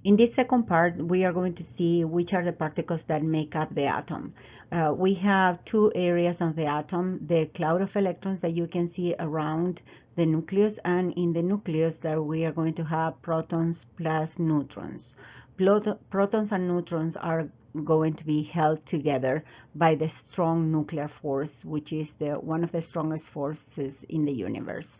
In this second part, we are going to see which are the particles that make up the atom. We have two areas of the atom, the cloud of electrons that you can see around the nucleus, and in the nucleus that we are going to have protons plus neutrons. Protons and neutrons are going to be held together by the strong nuclear force, which is one of the strongest forces in the universe.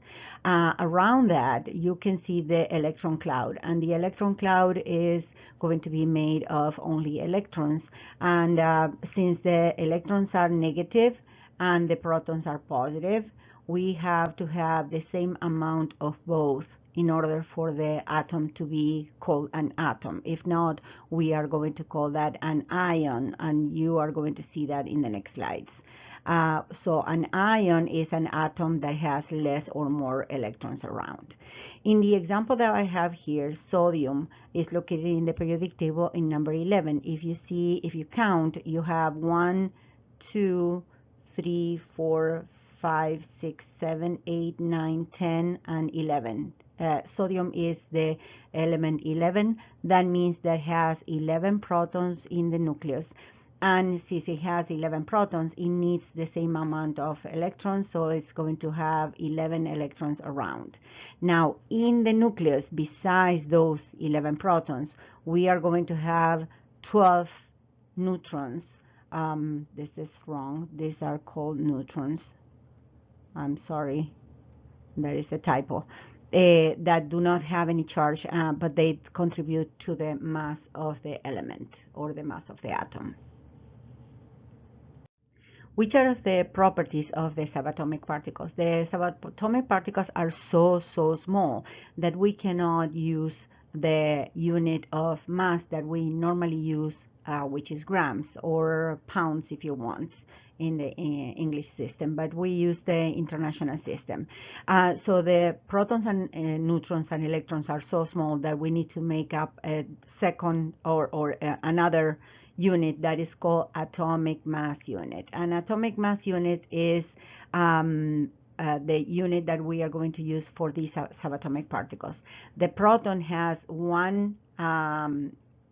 Around that, you can see the electron cloud, and the electron cloud is going to be made of only electrons. And since the electrons are negative and the protons are positive, we have to have the same amount of both in order for the atom to be called an atom. If not, we are going to call that an ion, and you are going to see that in the next slides. So an ion is an atom that has less or more electrons around. In the example that I have here, sodium is located in the periodic table in number 11. If you count, you have 1, 2, 3, 4, 5, 6, 7, 8, 9, 10, and 11. Sodium is the element 11. That means that has 11 protons in the nucleus. And since it has 11 protons, it needs the same amount of electrons, so it's going to have 11 electrons around. Now, in the nucleus, besides those 11 protons, we are going to have 12 neutrons. This is wrong. These are called neutrons. I'm sorry. That is a typo. That do not have any charge, but they contribute to the mass of the element or the mass of the atom. Which are the properties of the subatomic particles? The subatomic particles are so small that we cannot use the unit of mass that we normally use, which is grams or pounds if you want in the English system, but we use the international system. So the protons and neutrons and electrons are so small that we need to make up a second or another unit that is called atomic mass unit. An atomic mass unit is the unit that we are going to use for these subatomic particles. The proton has one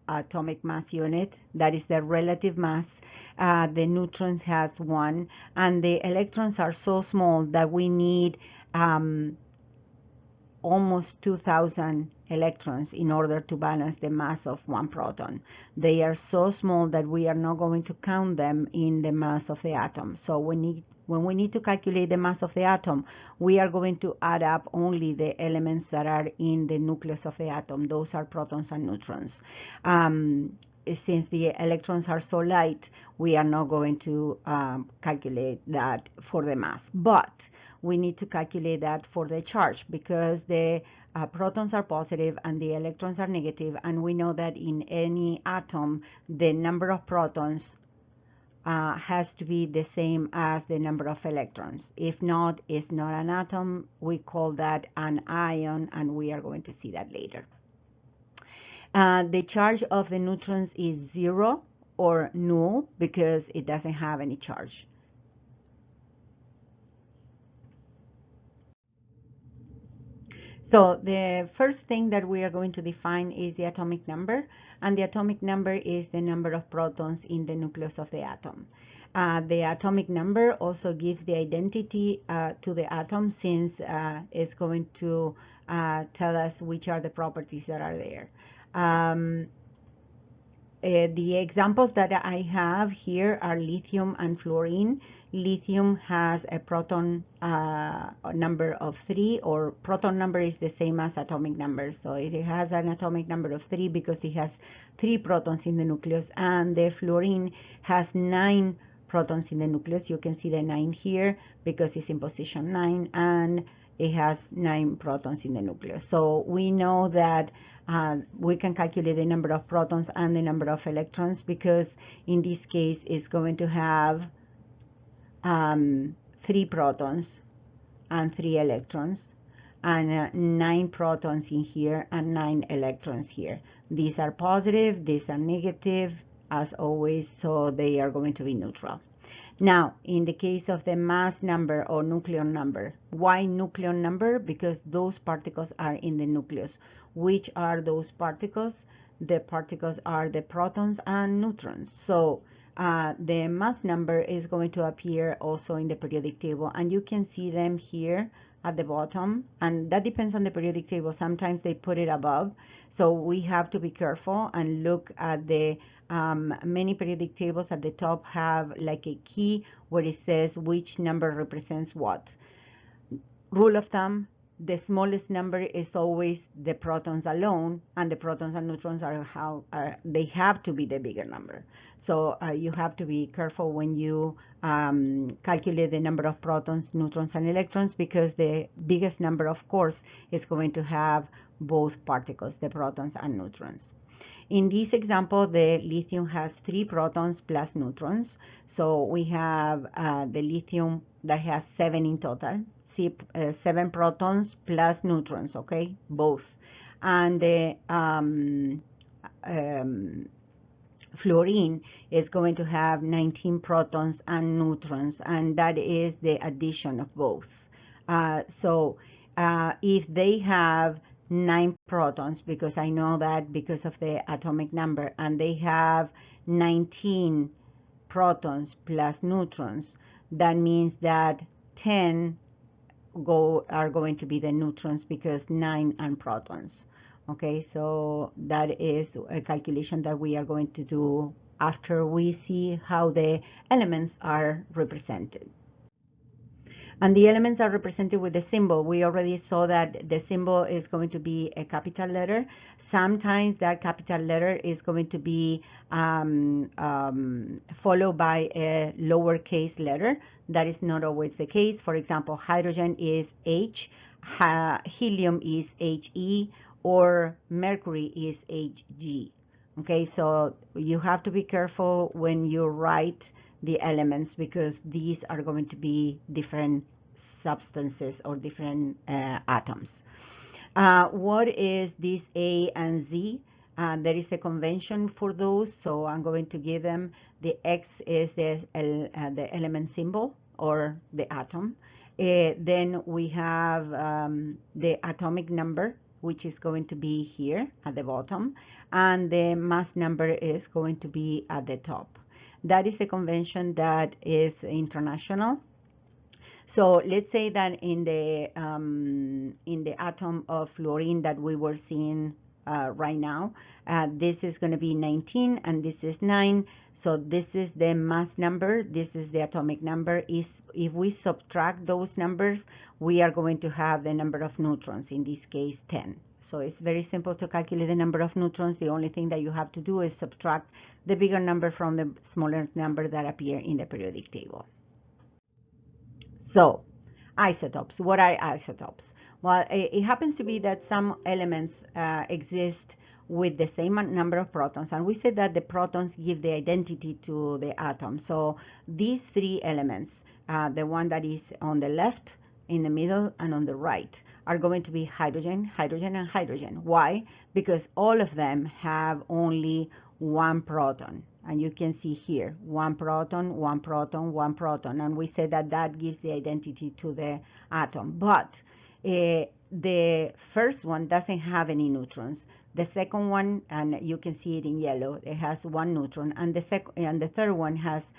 atomic mass unit, that is the relative mass. The neutrons has one, and the electrons are so small that we need almost 2,000 electrons in order to balance the mass of one proton. They are so small that we are not going to count them in the mass of the atom. So when we need to calculate the mass of the atom, we are going to add up only the elements that are in the nucleus of the atom. Those are protons and neutrons. Since the electrons are so light, we are not going to calculate that for the mass. But we need to calculate that for the charge, because the protons are positive and the electrons are negative, and we know that in any atom, the number of protons has to be the same as the number of electrons. If not, it's not an atom. We call that an ion, and we are going to see that later. The charge of the neutrons is 0 or null because it doesn't have any charge. So the first thing that we are going to define is the atomic number, and the atomic number is the number of protons in the nucleus of the atom. The atomic number also gives the identity to the atom, since it's going to tell us which are the properties that are there. The examples that I have here are lithium and fluorine. Lithium has a proton number of 3, or proton number is the same as atomic number. So it has an atomic number of 3 because it has 3 protons in the nucleus, and the fluorine has 9 protons in the nucleus. You can see the 9 here because it's in position 9, and it has 9 protons in the nucleus. So we know that we can calculate the number of protons and the number of electrons, because in this case it's going to have 3 protons and 3 electrons, and 9 protons in here and 9 electrons here. These are positive, these are negative, as always, so they are going to be neutral. Now, in the case of the mass number or nucleon number, why nucleon number? Because those particles are in the nucleus. Which are those particles? the particles are the protons and neutrons. So the mass number is going to appear also in the periodic table, and you can see them here at the bottom, and that depends on the periodic table. Sometimes they put it above, so we have to be careful and look at the many periodic tables at the top have like a key where it says which number represents what. Rule of thumb, the smallest number is always the protons alone, and the protons and neutrons they have to be the bigger number. So you have to be careful when you calculate the number of protons, neutrons, and electrons, because the biggest number, of course, is going to have both particles, the protons and neutrons. In this example, the lithium has 3 protons plus neutrons. So we have the lithium that has 7 in total, 7 protons plus neutrons, okay, both. And the fluorine is going to have 19 protons and neutrons, and that is the addition of both. So if they have 9 protons, because I know that because of the atomic number, and they have 19 protons plus neutrons, that means that 10 are going to be the neutrons, because 9 and protons. Okay, so that is a calculation that we are going to do after we see how the elements are represented. And the elements are represented with the symbol. We already saw that the symbol is going to be a capital letter. Sometimes that capital letter is going to be followed by a lowercase letter. That is not always the case. For example, hydrogen is H, helium is HE, or mercury is Hg. Okay, so you have to be careful when you write the elements, because these are going to be different substances or different atoms. What is this A and Z? There is a convention for those, so I'm going to give them. The X is the element symbol or the atom. Then we have the atomic number, which is going to be here at the bottom, and the mass number is going to be at the top. That is a convention that is international. So let's say that in the atom of fluorine that we were seeing right now, this is going to be 19 and this is 9. So this is the mass number, this is the atomic number. If we subtract those numbers, we are going to have the number of neutrons, in this case 10. So it's very simple to calculate the number of neutrons. The only thing that you have to do is subtract the bigger number from the smaller number that appear in the periodic table. So, isotopes. What are isotopes? Well, it happens to be that some elements exist with the same number of protons, and we said that the protons give the identity to the atom. So these 3 elements, the one that is on the left, in the middle, and on the right, are going to be hydrogen, hydrogen, and hydrogen. Why? Because all of them have only 1 proton. And you can see here, 1 proton, 1 proton, 1 proton. And we said that that gives the identity to the atom. But the first one doesn't have any neutrons. The second one, and you can see it in yellow, it has 1 neutron. And the third one has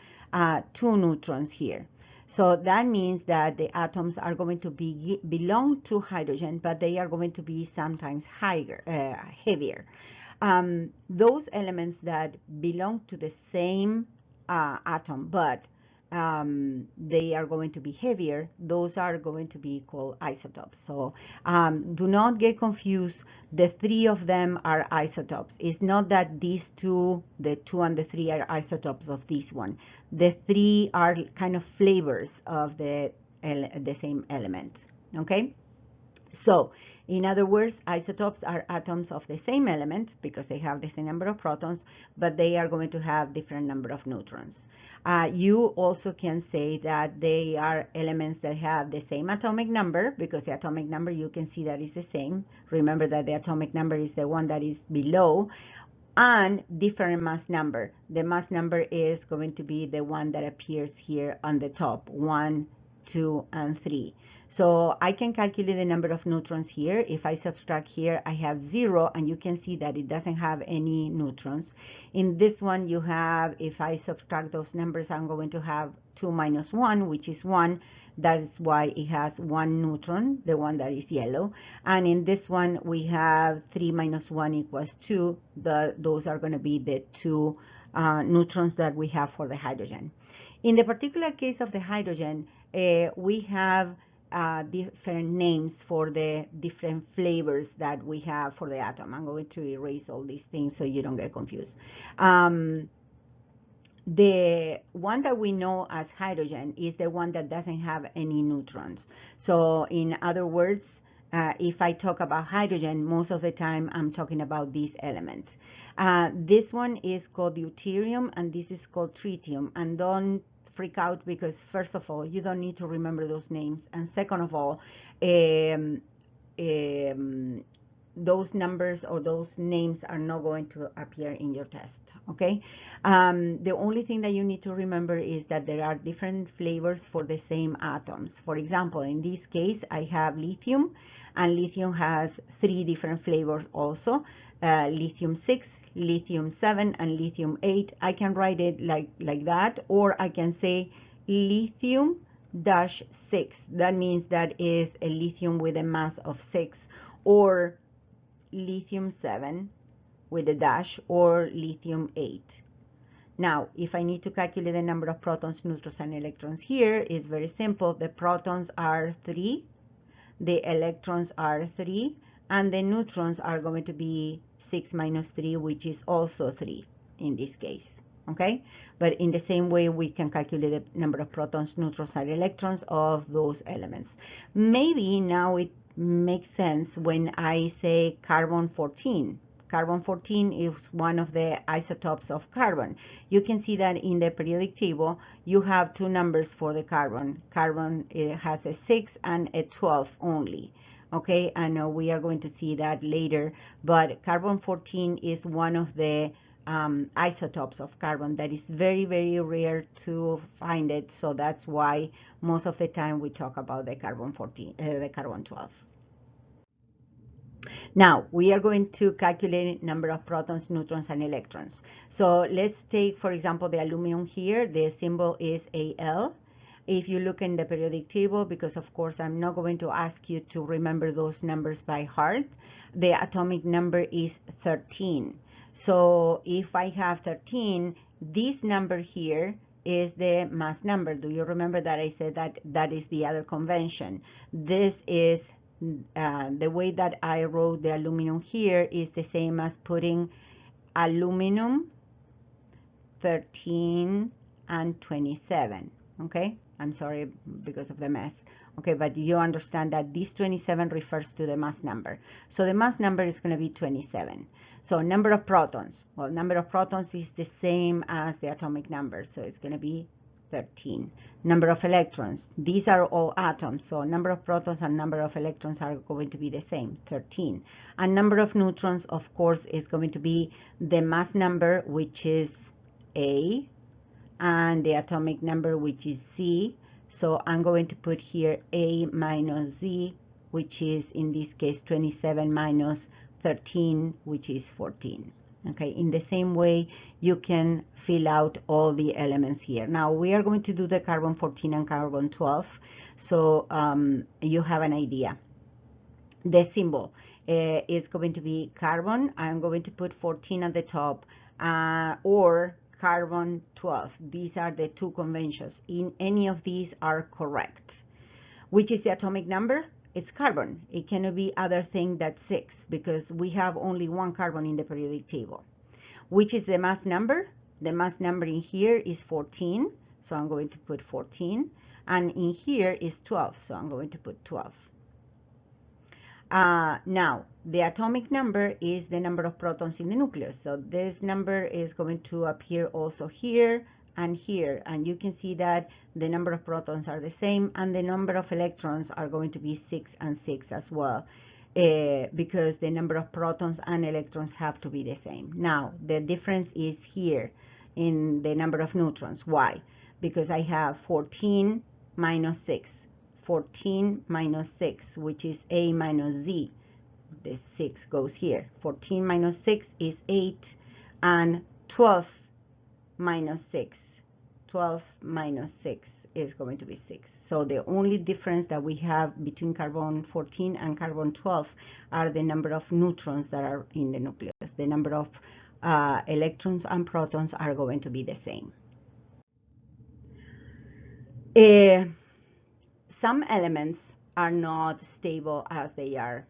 2 neutrons here. So that means that the atoms are going to belong to hydrogen, but they are going to be sometimes heavier. Those elements that belong to the same atom, but they are going to be heavier, those are going to be called isotopes. So do not get confused. The 3 of them are isotopes. It's not that these 2, the 2 and the 3 are isotopes of this one. The 3 are kind of flavors of the same element. Okay? So, in other words, isotopes are atoms of the same element because they have the same number of protons, but they are going to have different number of neutrons. You also can say that they are elements that have the same atomic number, because the atomic number, you can see that is the same. Remember that the atomic number is the one that is below, and different mass number. The mass number is going to be the one that appears here on the top, 1, 2, and 3. So I can calculate the number of neutrons here. If I subtract here, I have 0, and you can see that it doesn't have any neutrons. In this one, you have, if I subtract those numbers, I'm going to have 2 minus 1, which is 1. That's why it has 1 neutron, the one that is yellow. And in this one, we have 3 minus 1 equals 2. Those are going to be the 2 neutrons that we have for the hydrogen. In the particular case of the hydrogen, we have different names for the different flavors that we have for the atom. I'm going to erase all these things so you don't get confused. The one that we know as hydrogen is the one that doesn't have any neutrons. So in other words, if I talk about hydrogen, most of the time I'm talking about these elements. This one is called deuterium, and this is called tritium. And don't freak out, because first of all, you don't need to remember those names. And second of all, those numbers or those names are not going to appear in your test, okay? The only thing that you need to remember is that there are different flavors for the same atoms. For example, in this case, I have lithium, and lithium has 3 different flavors also, lithium 6, lithium 7, and lithium 8. I can write it like that, or I can say lithium dash 6. That means that is a lithium with a mass of 6, or lithium 7 with a dash, or lithium 8. Now, if I need to calculate the number of protons, neutrons, and electrons here, it's very simple. The protons are 3, the electrons are 3, and the neutrons are going to be 6 minus 3, which is also 3 in this case, okay? But in the same way, we can calculate the number of protons, neutrons, and electrons of those elements. Maybe now it makes sense when I say carbon 14. Carbon 14 is one of the isotopes of carbon. You can see that in the periodic table, you have 2 numbers for the carbon. Carbon has a 6 and a 12 only. Okay, and we are going to see that later, but carbon 14 is one of the isotopes of carbon that is very, very rare to find it. So that's why most of the time we talk about the carbon 14, the carbon 12. Now, we are going to calculate number of protons, neutrons, and electrons. So let's take, for example, the aluminum here. The symbol is Al. If you look in the periodic table, because of course I'm not going to ask you to remember those numbers by heart, the atomic number is 13. So if I have 13, this number here is the mass number. Do you remember that I said that that is the other convention? This is the way that I wrote the aluminum here is the same as putting aluminum 13 and 27. Okay, I'm sorry because of the mess. Okay, but you understand that this 27 refers to the mass number. So the mass number is going to be 27. So number of protons. Well, number of protons is the same as the atomic number. So it's going to be 13. Number of electrons. These are all atoms. So number of protons and number of electrons are going to be the same, 13. And number of neutrons, of course, is going to be the mass number, which is A, and the atomic number, which is Z. So I'm going to put here A minus Z, which is in this case 27 minus 13, which is 14. Okay, in the same way, you can fill out all the elements here. Now we are going to do the carbon 14 and carbon 12, so you have an idea. The symbol is going to be carbon. I'm going to put 14 at the top, or carbon 12. These are the 2 conventions. In any of these are correct. Which is the atomic number? It's carbon. It cannot be other thing than 6, because we have only 1 carbon in the periodic table. Which is the mass number? The mass number in here is 14, so I'm going to put 14. And in here is 12, so I'm going to put 12. Now, the atomic number is the number of protons in the nucleus. So this number is going to appear also here and here. And you can see that the number of protons are the same, and the number of electrons are going to be 6 and 6 as well, because the number of protons and electrons have to be the same. Now, the difference is here in the number of neutrons. Why? Because I have 14 minus 6. 14 minus 6, which is A minus Z. The 6 goes here. 14 minus 6 is 8, and 12 minus 6. 12 minus 6 is going to be 6. So the only difference that we have between carbon 14 and carbon 12 are the number of neutrons that are in the nucleus. The number of electrons and protons are going to be the same. Some elements are not stable as they are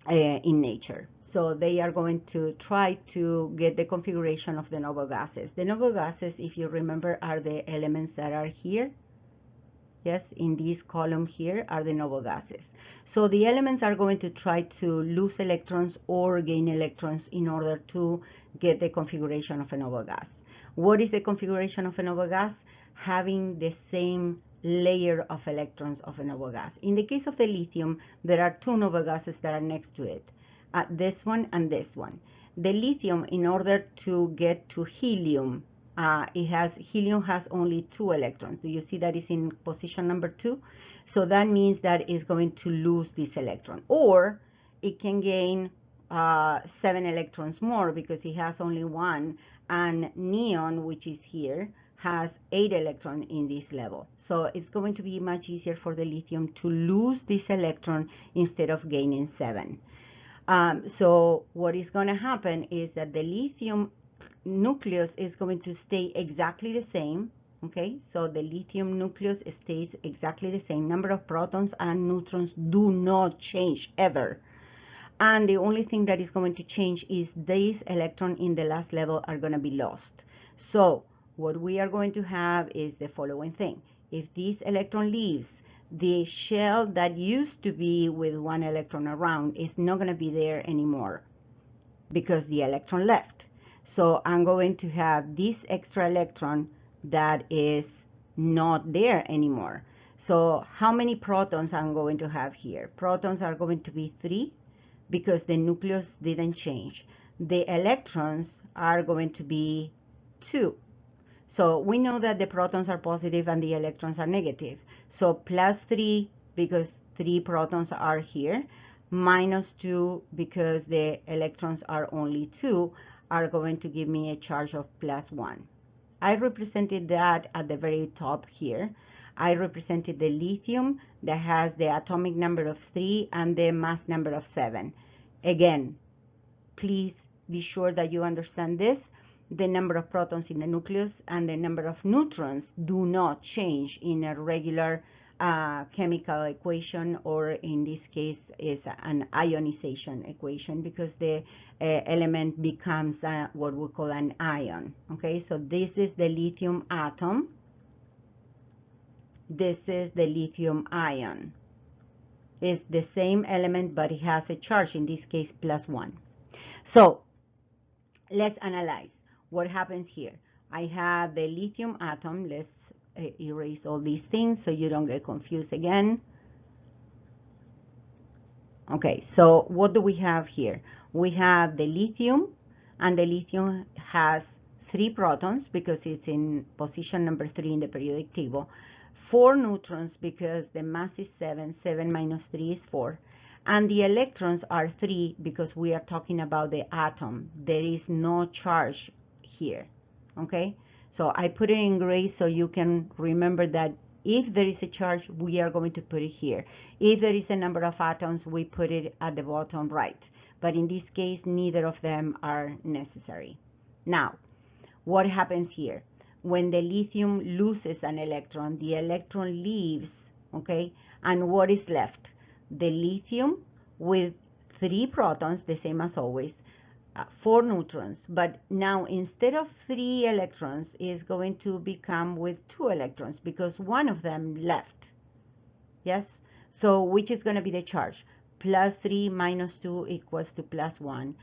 in nature. So they are going to try to get the configuration of the noble gases. The noble gases, if you remember, are the elements that are here. Yes, in this column here are the noble gases. So the elements are going to try to lose electrons or gain electrons in order to get the configuration of a noble gas. What is the configuration of a noble gas? Having the same layer of electrons of a noble gas. In the case of the lithium, there are two noble gases that are next to it, this one and this one. The lithium, in order to get to helium, helium has only 2 electrons. Do you see that is in position number 2? So that means that it's going to lose this electron, or it can gain 7 electrons more because it has only 1, and neon, which is here, has 8 electrons in this level. So it's going to be much easier for the lithium to lose this electron instead of gaining 7. So what is going to happen is that the lithium nucleus is going to stay exactly the same. Okay, so the lithium nucleus stays exactly the same. Number of protons and neutrons do not change ever. And the only thing that is going to change is these electrons in the last level are going to be lost. So what we are going to have is the following thing. If this electron leaves, the shell that used to be with 1 electron around is not going to be there anymore because the electron left. So I'm going to have this extra electron that is not there anymore. So how many protons I'm going to have here? Protons are going to be 3 because the nucleus didn't change. The electrons are going to be 2. So we know that the protons are positive and the electrons are negative. So plus 3 because 3 protons are here, minus 2 because the electrons are only 2, are going to give me a charge of plus 1. I represented that at the very top here. I represented the lithium that has the atomic number of 3 and the mass number of 7. Again, please be sure that you understand this. The number of protons in the nucleus and the number of neutrons do not change in a regular chemical equation, or in this case is an ionization equation, because the element becomes what we call an ion. Okay, so this is the lithium atom. This is the lithium ion. It's the same element, but it has a charge, in this case plus 1. So let's analyze what happens here. I have the lithium atom. Let's erase all these things so you don't get confused again. Okay, so what do we have here? We have the lithium, and the lithium has 3 protons because it's in position number 3 in the periodic table. 4 neutrons because the mass is 7. 7 minus 3 is 4. And the electrons are 3 because we are talking about the atom. There is no charge here. Okay, so I put it in gray so you can remember that if there is a charge, we are going to put it here. If there is a number of atoms, we put it at the bottom right. But in this case, neither of them are necessary. Now, what happens here? When the lithium loses an electron, the electron leaves, okay? And what is left? The lithium with 3 protons, the same as always, 4 neutrons, but now instead of 3 electrons is going to become with 2 electrons because one of them left. Yes, so which is going to be the charge? Plus 3 minus 2 equals to plus 1.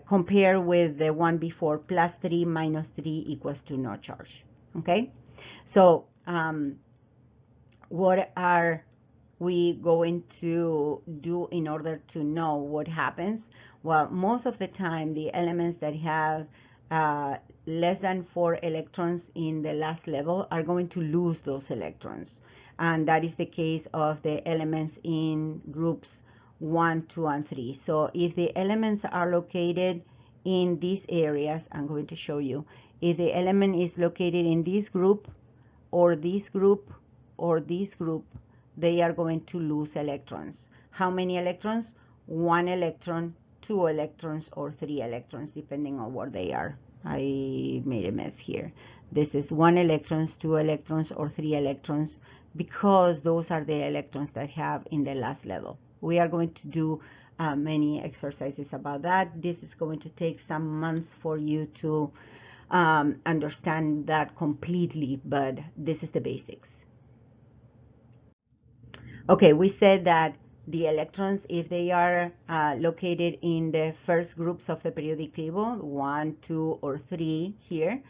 Compare with the one before, plus 3 minus 3 equals to no charge. Okay, so what are we going to do in order to know what happens? Well, most of the time the elements that have less than 4 electrons in the last level are going to lose those electrons. And that is the case of the elements in groups 1, 2, and 3. So if the elements are located in these areas, I'm going to show you. If the element is located in this group, or this group, or this group, they are going to lose electrons. How many electrons? 1 electron, 2 electrons, or 3 electrons, depending on what they are. I made a mess here. This is 1 electrons, 2 electrons, or 3 electrons, because those are the electrons that have in the last level. We are going to do many exercises about that. This is going to take some months for you to understand that completely, but this is the basics. Okay, we said that the electrons, if they are located in the first groups of the periodic table, 1, 2, or 3 here,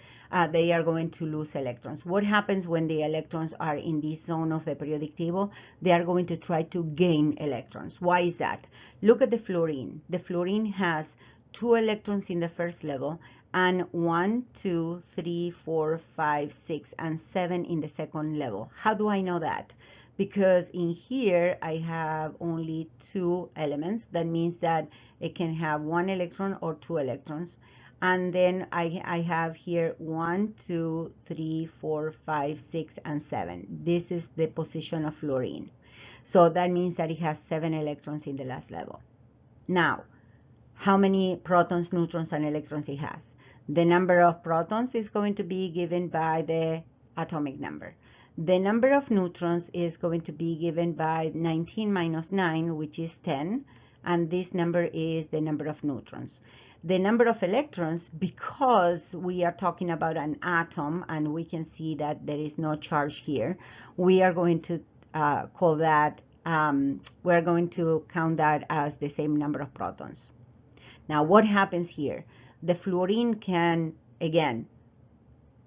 they are going to lose electrons. What happens when the electrons are in this zone of the periodic table? They are going to try to gain electrons. Why is that? Look at the fluorine. The fluorine has 2 electrons in the first level and 1, 2, 3, 4, 5, 6, and 7 in the second level. How do I know that? Because in here I have only 2 elements. That means that it can have 1 electron or 2 electrons. And then I have here 1, 2, 3, 4, 5, 6, and 7. This is the position of fluorine. So that means that it has 7 electrons in the last level. Now, how many protons, neutrons, and electrons it has? The number of protons is going to be given by the atomic number. The number of neutrons is going to be given by 19 minus 9, which is 10, and this number is the number of neutrons. The number of electrons, because we are talking about an atom and we can see that there is no charge here, we are going to call that, we're going to count that as the same number of protons. Now, what happens here? The fluorine can, again,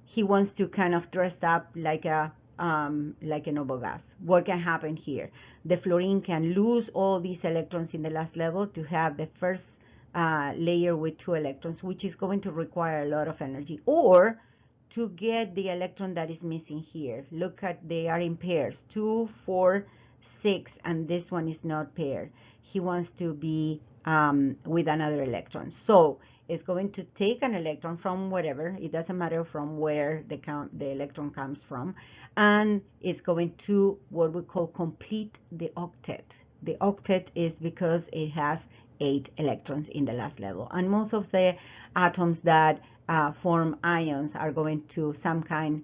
he wants to kind of dress up like a noble gas. What can happen here? The fluorine can lose all these electrons in the last level to have the first layer with 2 electrons, which is going to require a lot of energy, or to get the electron that is missing here. Look at, they are in pairs, 2, 4, 6, and this one is not paired. He wants to be with another electron. So it's going to take an electron from wherever, it doesn't matter from where the electron comes from, and it's going to what we call complete the octet. The octet is because it has 8 electrons in the last level, and most of the atoms that form ions are going to some kind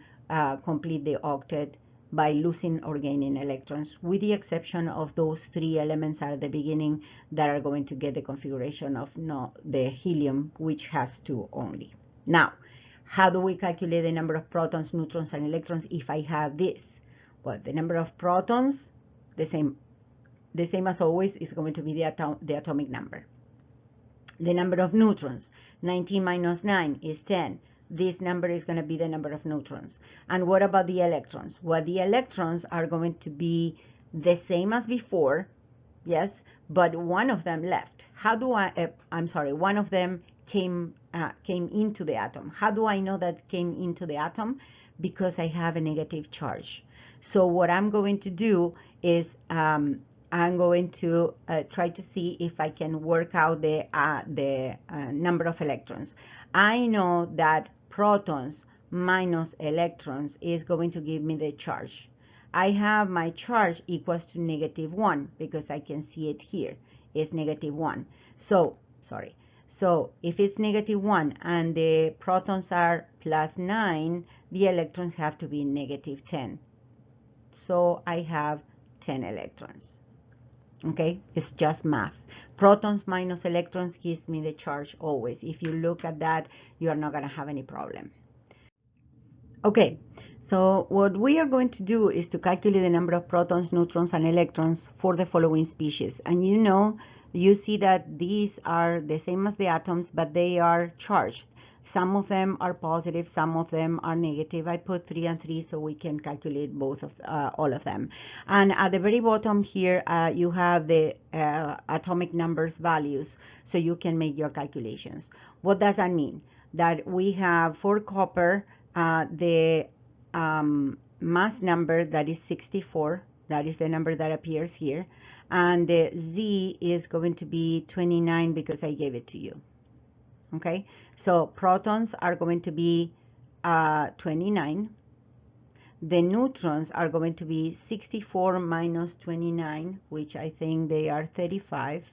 complete the octet by losing or gaining electrons, with the exception of those 3 elements at the beginning that are going to get the configuration of the helium, which has 2 only. Now, how do we calculate the number of protons, neutrons, and electrons if I have this? Well, the number of protons, the same as always, is going to be the atomic number. The number of neutrons, 19 minus 9 is 10. This number is going to be the number of neutrons. And what about the electrons? Well, the electrons are going to be the same as before, yes, but one of them left. How do one of them came into the atom. How do I know that came into the atom? Because I have a negative charge. So what I'm going to do is I'm going to try to see if I can work out the number of electrons. I know that protons minus electrons is going to give me the charge. I have my charge equals to -1 because I can see it here. It's -1. So, sorry. So if it's -1 and the protons are +9, the electrons have to be -10. So I have 10 electrons. Okay, it's just math. Protons minus electrons gives me the charge always. If you look at that, you are not going to have any problem. Okay, so what we are going to do is to calculate the number of protons, neutrons, and electrons for the following species. And you see that these are the same as the atoms, but they are charged. Some of them are positive, some of them are negative. I put 3 and 3 so we can calculate both of all of them. And at the very bottom here, you have the atomic numbers values, so you can make your calculations. What does that mean? that we have for copper, the mass number that is 64, that is the number that appears here, and the Z is going to be 29 because I gave it to you. Okay, so protons are going to be 29. The neutrons are going to be 64 minus 29, which I think they are 35.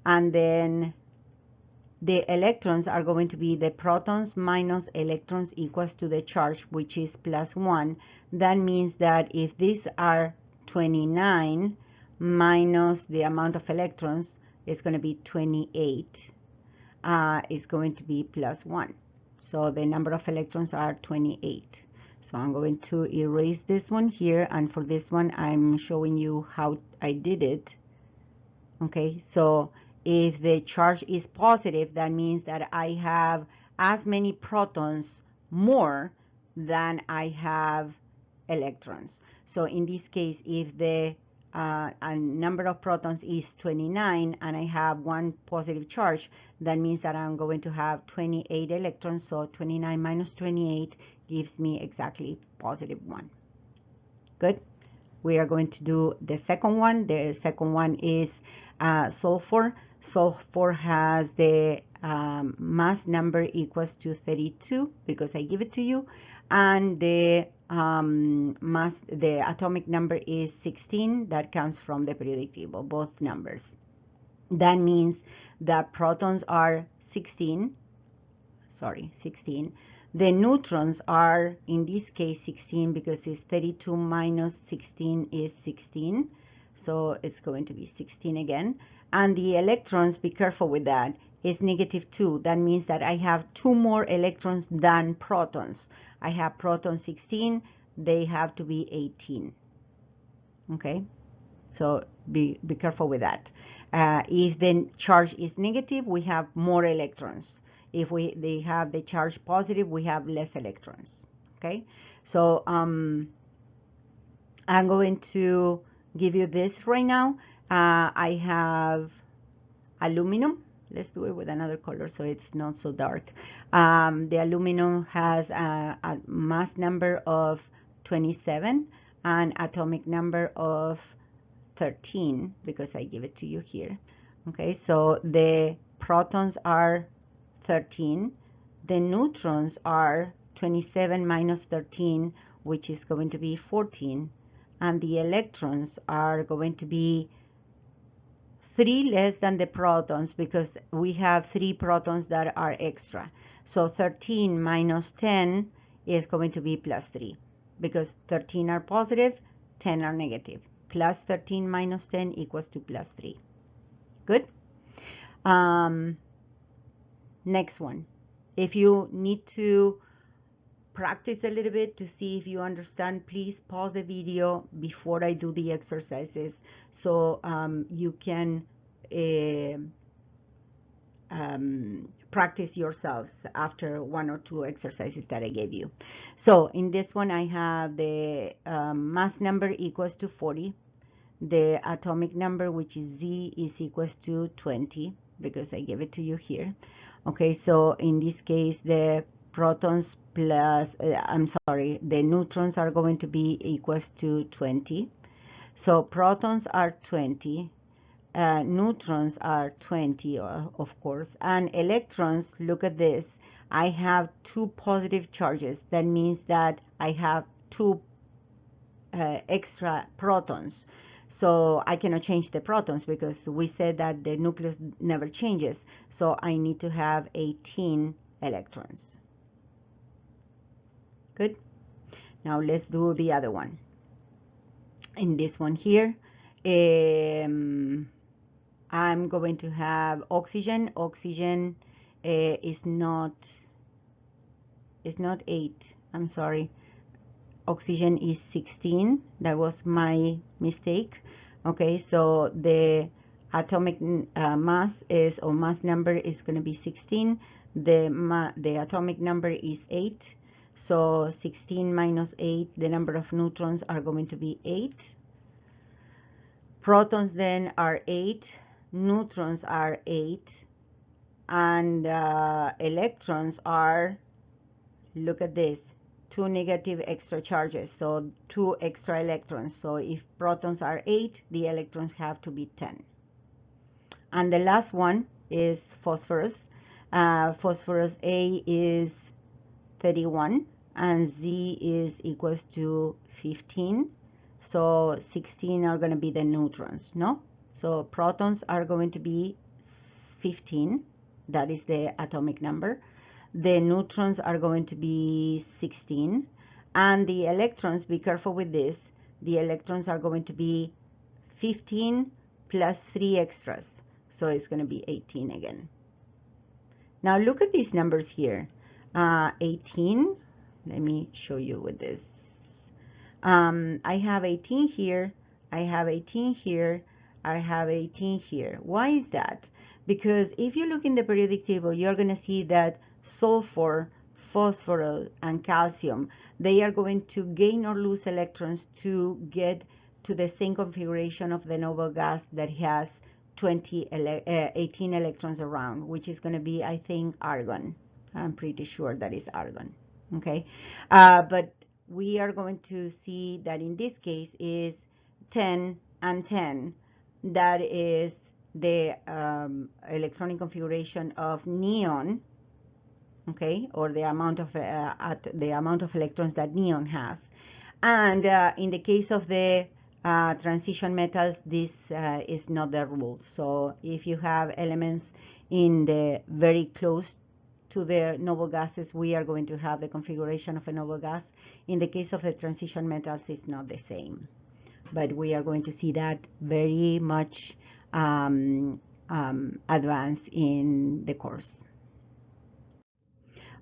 And then the electrons are going to be the protons minus electrons equals to the charge, which is +1. That means that if these are 29 minus the amount of electrons, it's going to be 28. Is going to be +1. So the number of electrons are 28. So I'm going to erase this one here, and for this one I'm showing you how I did it. Okay, so if the charge is positive, that means that I have as many protons more than I have electrons. So in this case, if the number of protons is 29 and I have one positive charge, that means that I'm going to have 28 electrons. So 29 minus 28 gives me exactly +1. Good. We are going to do the second one. The second one is sulfur. Sulfur has the mass number equals to 32 because I give it to you, and the atomic number is 16. That comes from the periodic table, both numbers. That means that protons are 16. The neutrons are, in this case, 16 because it's 32 minus 16 is 16. So it's going to be 16 again. And the electrons, be careful with that, is -2. That means that I have 2 more electrons than protons. I have proton 16. They have to be 18. Okay? So be careful with that. If the charge is negative, we have more electrons. If they have the charge positive, we have less electrons. Okay, so I'm going to give you this right now. I have aluminum. Let's do it with another color so it's not so dark. The aluminum has a mass number of 27 and atomic number of 13 because I give it to you here. Okay, so the protons are 13. The neutrons are 27 minus 13, which is going to be 14. And the electrons are going to be 3 less than the protons because we have 3 protons that are extra. So 13 minus 10 is going to be +3 because 13 are positive, 10 are negative. Plus 13 minus 10 equals to +3. Good. Next one. If you need to practice a little bit to see if you understand, please pause the video before I do the exercises so you can practice yourselves after 1 or 2 exercises that I gave you. So in this one, I have the mass number equals to 40. The atomic number, which is Z, is equals to 20 because I gave it to you here. Okay, so in this case, the protons plus, the neutrons are going to be equals to 20. So protons are 20, neutrons are 20, of course, and electrons, look at this, I have 2 positive charges. That means that I have 2 extra protons. So I cannot change the protons because we said that the nucleus never changes. So I need to have 18 electrons. Good. Now let's do the other one. In this one here, I'm going to have oxygen. Oxygen is not 8. I'm sorry. Oxygen is 16. That was my mistake. Okay, so the atomic mass is, or mass number is going to be 16. The atomic number is 8. So 16 minus 8, the number of neutrons are going to be 8. Protons then are 8. Neutrons are 8. and electrons are, look at this, 2 negative extra charges, so 2 extra electrons. So if protons are 8, the electrons have to be 10. And the last one is phosphorus. Phosphorus A is 31 and Z is equals to 15. So 16 are going to be the neutrons, no? So protons are going to be 15. That is the atomic number. The neutrons are going to be 16. And the electrons, be careful with this, the electrons are going to be 15 plus 3 extras. So it's going to be 18 again. Now look at these numbers here. 18, let me show you with this. I have 18 here, I have 18 here, I have 18 here. Why is that? Because if you look in the periodic table, you're going to see that sulfur, phosphorus, and calcium, they are going to gain or lose electrons to get to the same configuration of the noble gas that has 18 electrons around, which is going to be, I think, argon. I'm pretty sure that is argon. Okay, but we are going to see that in this case is 10 and 10. That is the electronic configuration of neon, okay, or the amount of electrons that neon has. And in the case of the transition metals, this is not the rule. So if you have elements in the very close to the noble gases, we are going to have the configuration of a noble gas. In the case of the transition metals, it's not the same. But we are going to see that very much advanced in the course.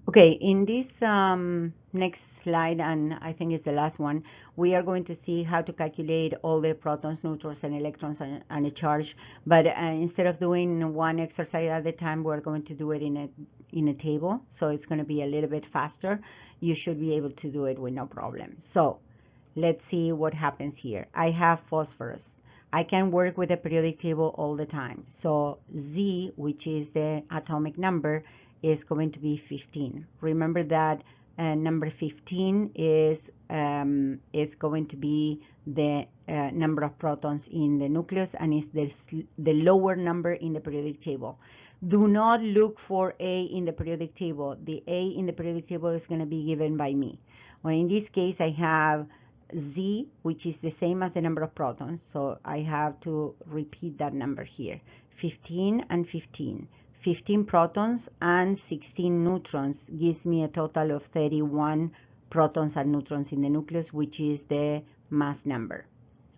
Okay, in this next slide, and I think it's the last one, we are going to see how to calculate all the protons, neutrons, and electrons and a charge. But instead of doing one exercise at a time, we're going to do it in a table. So it's going to be a little bit faster. You should be able to do it with no problem. So let's see what happens here. I have phosphorus. I can work with the periodic table all the time. So Z, which is the atomic number, is going to be 15. Remember that number 15 is going to be the number of protons in the nucleus, and is the lower number in the periodic table. Do not look for A in the periodic table. The A in the periodic table is going to be given by me. Well, in this case, I have Z, which is the same as the number of protons, so I have to repeat that number here. 15 and 15. 15 protons and 16 neutrons gives me a total of 31 protons and neutrons in the nucleus, which is the mass number.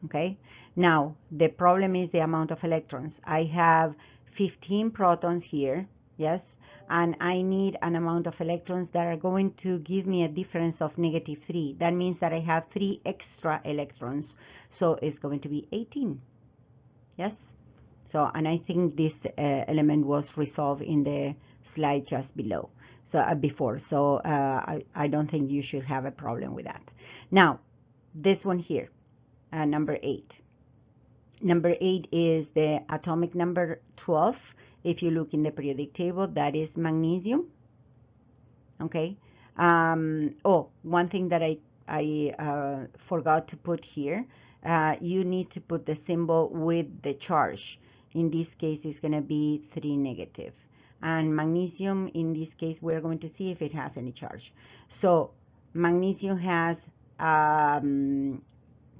Okay, now the problem is the amount of electrons. I have 15 protons here, yes, and I need an amount of electrons that are going to give me a difference of -3. That means that I have 3 extra electrons, so it's going to be 18. Yes. So, and I think this element was resolved in the slide just below, so before. So I don't think you should have a problem with that. Now, this one here, number 8. Number 8 is the atomic number 12. If you look in the periodic table, that is magnesium. Okay. Oh, one thing that I forgot to put here. You need to put the symbol with the charge. In this case, it's going to be 3 negative. And magnesium, in this case, we're going to see if it has any charge. So magnesium has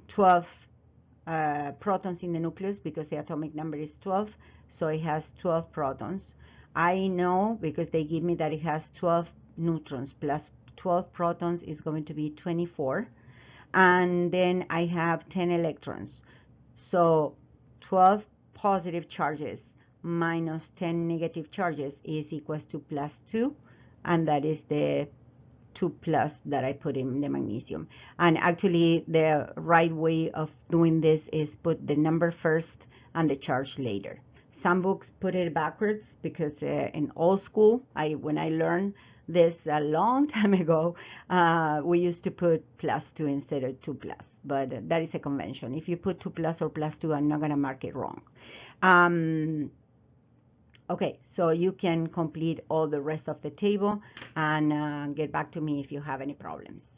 12 protons in the nucleus because the atomic number is 12. So it has 12 protons. I know because they give me that it has 12 neutrons plus 12 protons is going to be 24. And then I have 10 electrons. So 12 positive charges minus 10 negative charges is equals to +2, and that is the 2 plus that I put in the magnesium. And actually the right way of doing this is put the number first and the charge later. Some books put it backwards because in old school, when I learned this a long time ago, we used to put +2 instead of 2 plus, but that is a convention. If you put 2 plus or +2, I'm not going to mark it wrong. Okay, so you can complete all the rest of the table and get back to me if you have any problems.